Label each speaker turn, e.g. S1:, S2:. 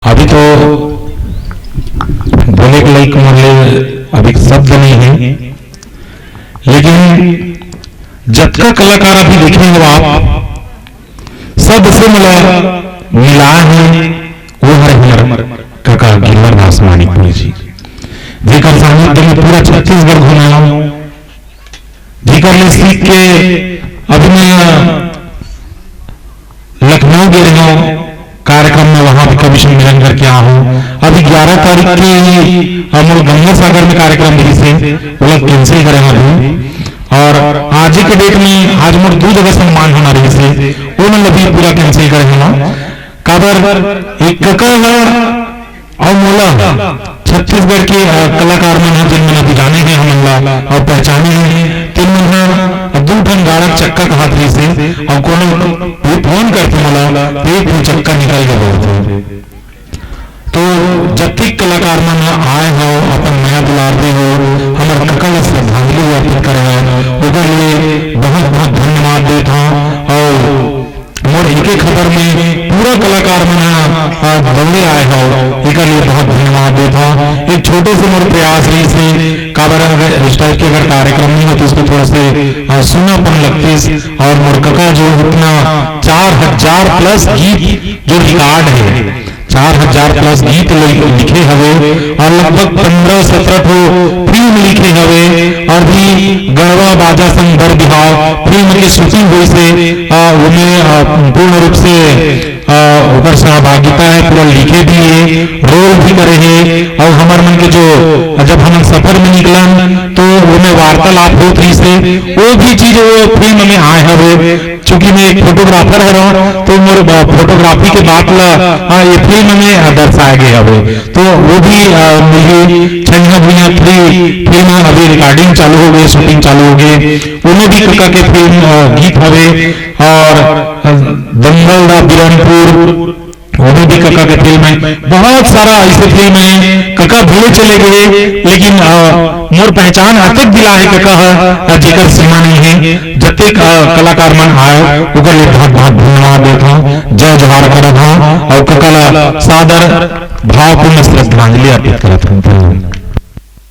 S1: अभी तो बोले के लायक मोहल्ले अभी शब्द नहीं है, लेकिन जब का कलाकार अभी देखे हो आप सबसे मिला है वो है हमर काका गिरवर आसमानीपुरी जी, जेकर सानिध्य में पूरा छत्तीसगढ़ घुमा, जेकर ले सीख के अभी मैं लखनऊ गए रहा कार्यक्रम में, वहां भी कमीशन मिलन करके आ हूं। अभी 11 तारीख की हम गंगा सागर में कार्यक्रम भी से वो लोग कैंसिल करे अभी, और आज के डेट में आज मोर 2 जगह सम्मान होना रही से वो मतलब भी पूरा कैंसिल करे हम काबर एक और मोला छत्तीसगढ़ के कलाकार में जिन मैंने जाने हैं हमला और पहचाने हैं तीन महीना 2 ठन गाड़क चक्का हाथ रही से और कोनो फोन करते मला एक चक्का निकाल के बोलते। तो जब तक कलाकार मन आए हो अपन नया बुलाते हो हमारे कक्का श्रद्धांजलि अर्पित करे ओकर लिए बहुत बहुत धन्यवाद देता हूँ। और मोर एक खबर में पूरा कलाकार मन दौड़े आए हो एक लिए बहुत धन्यवाद देता हूँ। एक छोटे से मोर प्रयास रही से काबर इस टाइप के अगर कार्यक्रम नहीं होते उसको थोड़ा से सुनापन लगते, और मोर कका जो अपना 4000 प्लस गीत जो रिकॉर्ड है 4000 प्लस गीत लिखे हवे और लगभग 15-17 फिल्म लिखे हवे, और भी गढ़वा बाजा संग बर बिहाव फिल्म की शूटिंग हुई से उन्हें पूर्ण रूप से ऊपर सहभागिता है, पूरा लिखे भी है, रोल भी करे है। और हमारे मन के जो जब हम सफर में निकलन तो उन्हें वार्तालाप होती रही से वो भी चीज वो फिल्म में आए हवे। चूंकि मैं एक फोटोग्राफर है तो मोर फोटोग्राफी के बात ये फिल्म में दर्शाया गया हवे, तो वो भी मिली छंगा भुइया 3 फिल्म अभी रिकॉर्डिंग चालू हो गई, शूटिंग चालू हो गई, उन्हें भी कक्का के फिल्म गीत हवे। और दंगल दा बिरनपुर उन्हें भी कक्का के फिल्म है, बहुत सारा ऐसे फिल्म है कक्का भूले चले गए, लेकिन मोर पहचान अतक दिला है कक्का है जेकर सीमा नहीं है। जब तक कलाकार मन आए उनके लिए बहुत बहुत धन्यवाद देता हूँ, जय जोहार करत हूँ और कक्का सादर भावपूर्ण श्रद्धांजलि अर्पित करत हूँ।